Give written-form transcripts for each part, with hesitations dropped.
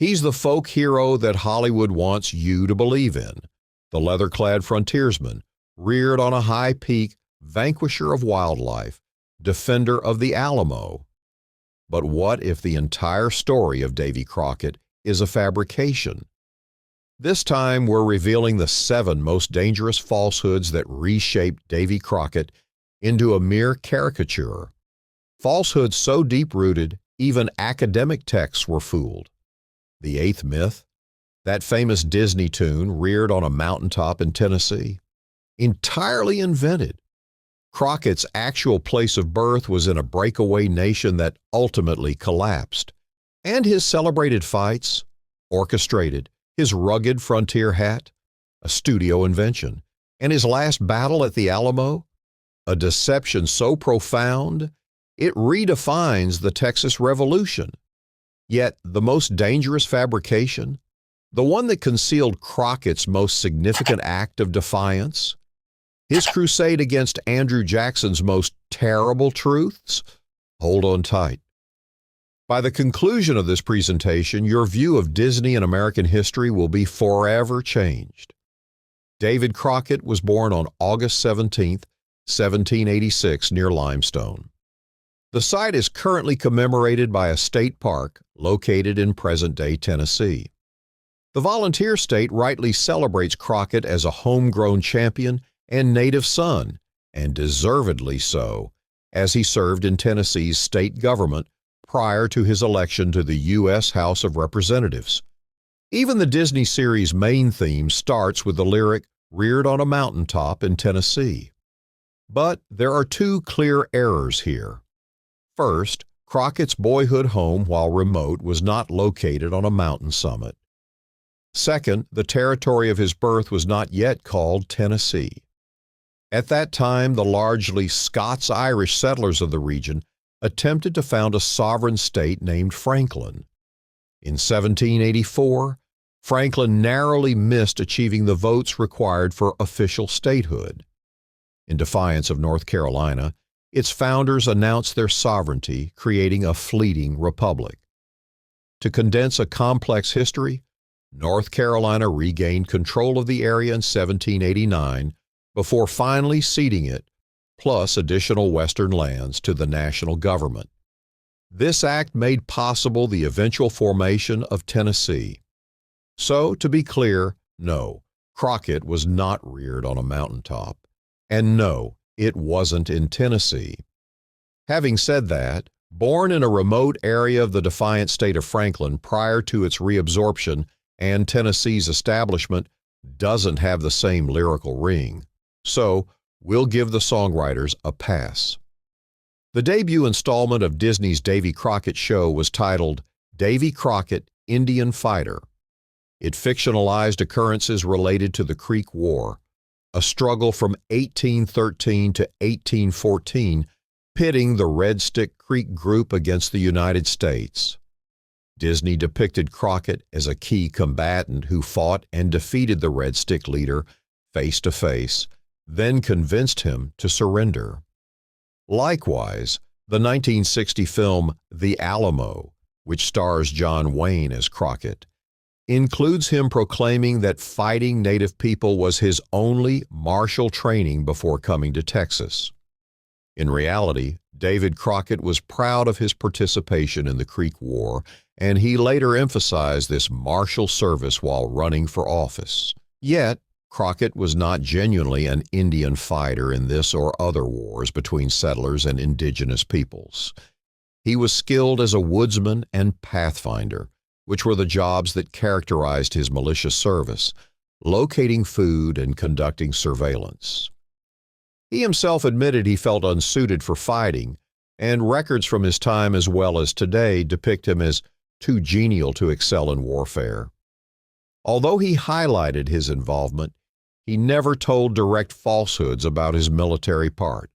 He's the folk hero that Hollywood wants you to believe in, the leather-clad frontiersman, reared on a high peak, vanquisher of wildlife, defender of the Alamo. But what if the entire story of Davy Crockett is a fabrication? This time we're revealing the 7 most dangerous falsehoods that reshaped Davy Crockett into a mere caricature. Falsehoods so deep-rooted, even academic texts were fooled. The 8th myth, that famous Disney tune reared on a mountaintop in Tennessee, entirely invented. Crockett's actual place of birth was in a breakaway nation that ultimately collapsed, and his celebrated fights, orchestrated, his rugged frontier hat, a studio invention, and his last battle at the Alamo, a deception so profound it redefines the Texas Revolution. Yet the most dangerous fabrication, the one that concealed Crockett's most significant act of defiance, his crusade against Andrew Jackson's most terrible truths, hold on tight. By the conclusion of this presentation, your view of Disney and American history will be forever changed. David Crockett was born on August 17, 1786, near Limestone. The site is currently commemorated by a state park located in present-day Tennessee. The volunteer state rightly celebrates Crockett as a homegrown champion and native son, and deservedly so, as he served in Tennessee's state government prior to his election to the U.S. House of Representatives. Even the Disney series' main theme starts with the lyric, "Reared on a mountaintop in Tennessee." But there are 2 clear errors here. First, Crockett's boyhood home, while remote, was not located on a mountain summit. Second, the territory of his birth was not yet called Tennessee. At that time, the largely Scots-Irish settlers of the region attempted to found a sovereign state named Franklin. In 1784, Franklin narrowly missed achieving the votes required for official statehood. In defiance of North Carolina, its founders announced their sovereignty, creating a fleeting republic. To condense a complex history, North Carolina regained control of the area in 1789 before finally ceding it, plus additional western lands, to the national government. This act made possible the eventual formation of Tennessee. So, to be clear, no, Crockett was not reared on a mountaintop, and no, it wasn't in Tennessee. Having said that, born in a remote area of the defiant state of Franklin prior to its reabsorption and Tennessee's establishment doesn't have the same lyrical ring. So, we'll give the songwriters a pass. The debut installment of Disney's Davy Crockett show was titled Davy Crockett, Indian Fighter. It fictionalized occurrences related to the Creek War, a struggle from 1813 to 1814, pitting the Red Stick Creek group against the United States. Disney depicted Crockett as a key combatant who fought and defeated the Red Stick leader face to face, then convinced him to surrender. Likewise, the 1960 film The Alamo, which stars John Wayne as Crockett, includes him proclaiming that fighting Native people was his only martial training before coming to Texas. In reality, David Crockett was proud of his participation in the Creek War, and he later emphasized this martial service while running for office. Yet, Crockett was not genuinely an Indian fighter in this or other wars between settlers and indigenous peoples. He was skilled as a woodsman and pathfinder, which were the jobs that characterized his militia service, locating food and conducting surveillance. He himself admitted he felt unsuited for fighting, and records from his time as well as today depict him as too genial to excel in warfare. Although he highlighted his involvement, he never told direct falsehoods about his military part.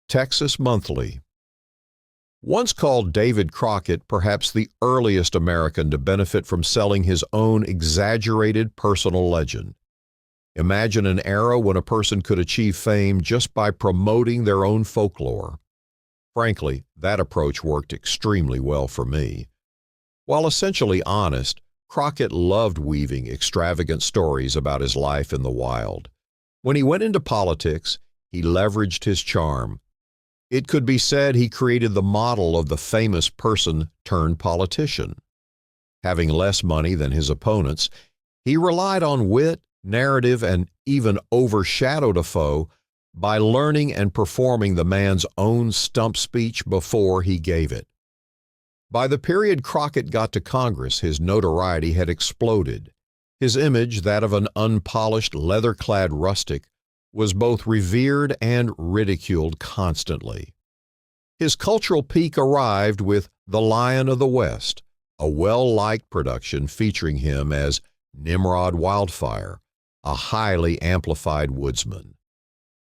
Texas Monthly. Once called David Crockett perhaps the earliest American to benefit from selling his own exaggerated personal legend. Imagine an era when a person could achieve fame just by promoting their own folklore. Frankly, that approach worked extremely well for me. While essentially honest, Crockett loved weaving extravagant stories about his life in the wild. When he went into politics, he leveraged his charm. It could be said he created the model of the famous person turned politician. Having less money than his opponents, he relied on wit, narrative, and even overshadowed a foe by learning and performing the man's own stump speech before he gave it. By the period Crockett got to Congress, his notoriety had exploded. His image, that of an unpolished, leather-clad rustic, was both revered and ridiculed constantly. His cultural peak arrived with The Lion of the West, a well-liked production featuring him as Nimrod Wildfire, a highly amplified woodsman.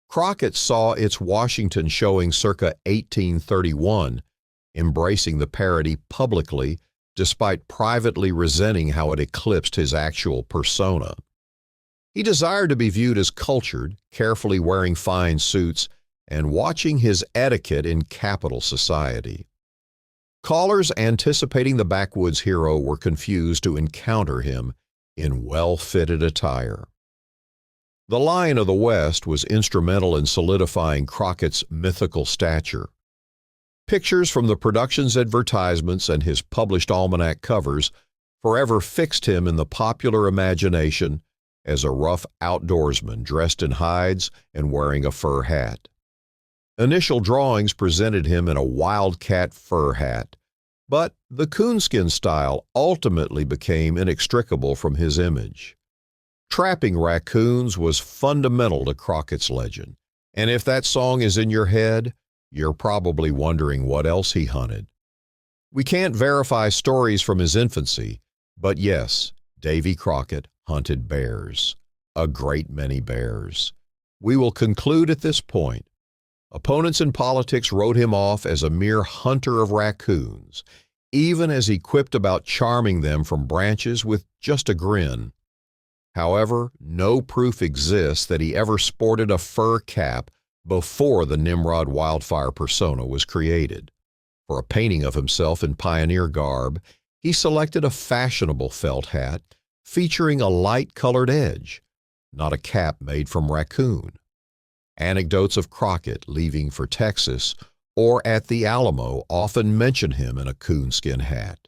Crockett saw its Washington showing circa 1831, embracing the parody publicly despite privately resenting how it eclipsed his actual persona. He desired to be viewed as cultured, carefully wearing fine suits, and watching his etiquette in capital society. Callers anticipating the backwoods hero were confused to encounter him in well-fitted attire. The Lion of the West was instrumental in solidifying Crockett's mythical stature. Pictures from the production's advertisements and his published almanac covers forever fixed him in the popular imagination as a rough outdoorsman dressed in hides and wearing a fur hat. Initial drawings presented him in a wildcat fur hat, but the coonskin style ultimately became inextricable from his image. Trapping raccoons was fundamental to Crockett's legend, and if that song is in your head, you're probably wondering what else he hunted. We can't verify stories from his infancy, but yes, Davy Crockett hunted bears, a great many bears. We will conclude at this point. Opponents in politics wrote him off as a mere hunter of raccoons, even as he quipped about charming them from branches with just a grin. However, no proof exists that he ever sported a fur cap before the Nimrod Wildfire persona was created. For a painting of himself in pioneer garb, he selected a fashionable felt hat featuring a light-colored edge, not a cap made from raccoon. Anecdotes of Crockett leaving for Texas or at the Alamo often mention him in a coonskin hat.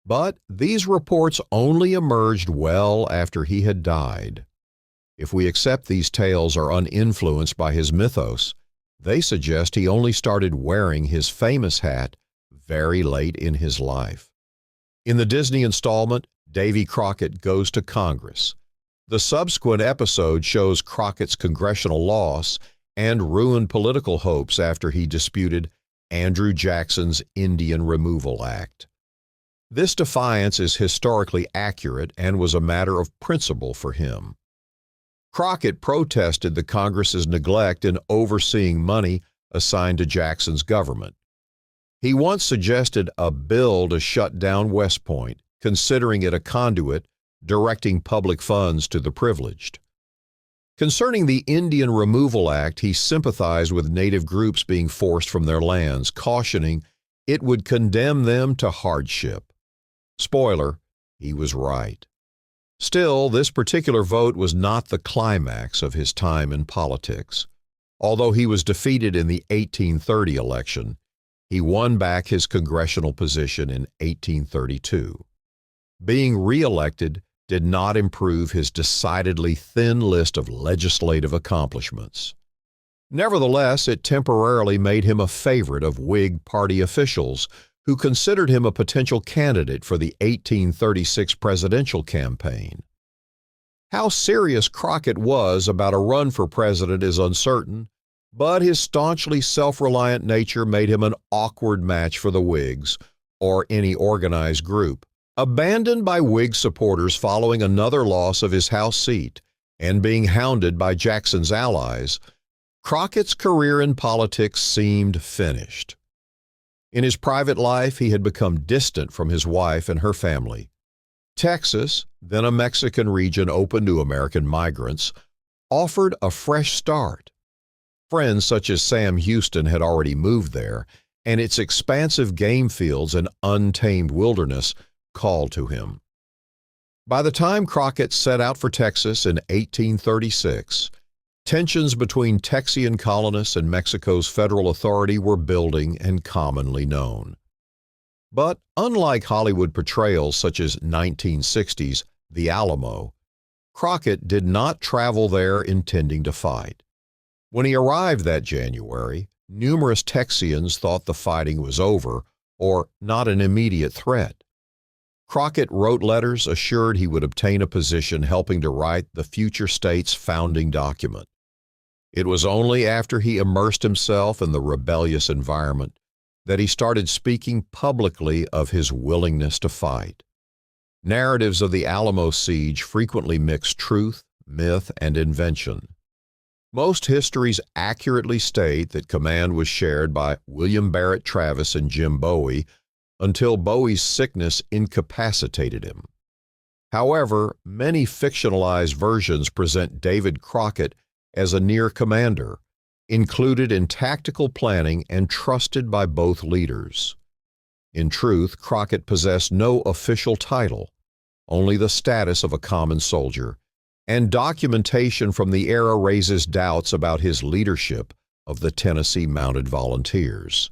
But these reports only emerged well after he had died. If we accept these tales are uninfluenced by his mythos, they suggest he only started wearing his famous hat very late in his life. In the Disney installment, Davy Crockett Goes to Congress, the subsequent episode shows Crockett's congressional loss and ruined political hopes after he disputed Andrew Jackson's Indian Removal Act. This defiance is historically accurate and was a matter of principle for him. Crockett protested the Congress's neglect in overseeing money assigned to Jackson's government. He once suggested a bill to shut down West Point, considering it a conduit directing public funds to the privileged. Concerning the Indian Removal Act, he sympathized with Native groups being forced from their lands, cautioning it would condemn them to hardship. Spoiler, he was right. Still, this particular vote was not the climax of his time in politics. Although he was defeated in the 1830 election, he won back his congressional position in 1832. Being re-elected did not improve his decidedly thin list of legislative accomplishments. Nevertheless, it temporarily made him a favorite of Whig Party officials who considered him a potential candidate for the 1836 presidential campaign. How serious Crockett was about a run for president is uncertain, but his staunchly self-reliant nature made him an awkward match for the Whigs, or any organized group. Abandoned by Whig supporters following another loss of his House seat and being hounded by Jackson's allies, Crockett's career in politics seemed finished. In his private life, he had become distant from his wife and her family. Texas, then a Mexican region open to American migrants, offered a fresh start. Friends such as Sam Houston had already moved there, and its expansive game fields and untamed wilderness called to him. By the time Crockett set out for Texas in 1836, tensions between Texian colonists and Mexico's federal authority were building and commonly known. But unlike Hollywood portrayals such as 1960's The Alamo, Crockett did not travel there intending to fight. When he arrived that January, numerous Texians thought the fighting was over or not an immediate threat. Crockett wrote letters assured he would obtain a position helping to write the future state's founding document. It was only after he immersed himself in the rebellious environment that he started speaking publicly of his willingness to fight. Narratives of the Alamo siege frequently mix truth, myth, and invention. Most histories accurately state that command was shared by William Barrett Travis and Jim Bowie until Bowie's sickness incapacitated him. However, many fictionalized versions present David Crockett as a near commander, included in tactical planning and trusted by both leaders. In truth, Crockett possessed no official title, only the status of a common soldier, and documentation from the era raises doubts about his leadership of the Tennessee Mounted Volunteers.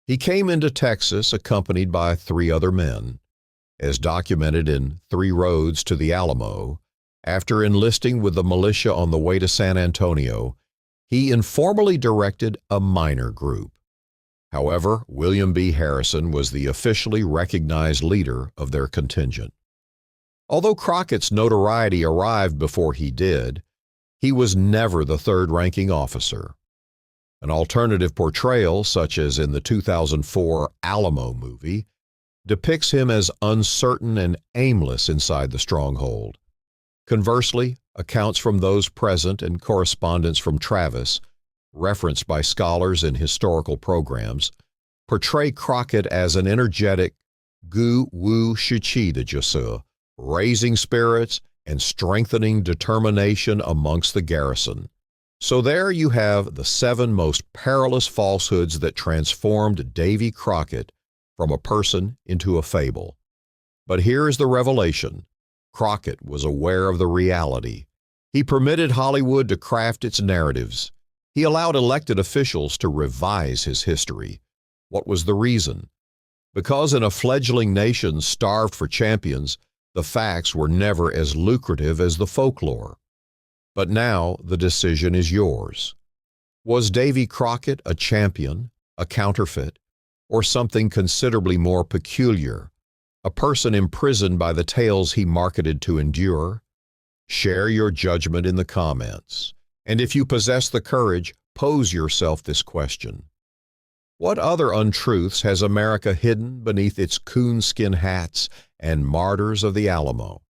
He came into Texas accompanied by 3 other men. As documented in 3 Roads to the Alamo, after enlisting with the militia on the way to San Antonio, he informally directed a minor group. However, William B. Harrison was the officially recognized leader of their contingent. Although Crockett's notoriety arrived before he did, he was never the third-ranking officer. An alternative portrayal, such as in the 2004 Alamo movie, depicts him as uncertain and aimless inside the stronghold. Conversely, accounts from those present and correspondence from Travis, referenced by scholars in historical programs, portray Crockett as an energetic gu wu shichi de jisu, raising spirits and strengthening determination amongst the garrison. So there you have the 7 most perilous falsehoods that transformed Davy Crockett from a person into a fable. But here is the revelation. Crockett was aware of the reality. He permitted Hollywood to craft its narratives. He allowed elected officials to revise his history. What was the reason? Because in a fledgling nation starved for champions, the facts were never as lucrative as the folklore. But now the decision is yours. Was Davy Crockett a champion, a counterfeit, or something considerably more peculiar, a person imprisoned by the tales he marketed to endure? Share your judgment in the comments, and if you possess the courage, pose yourself this question. What other untruths has America hidden beneath its coonskin hats and martyrs of the Alamo?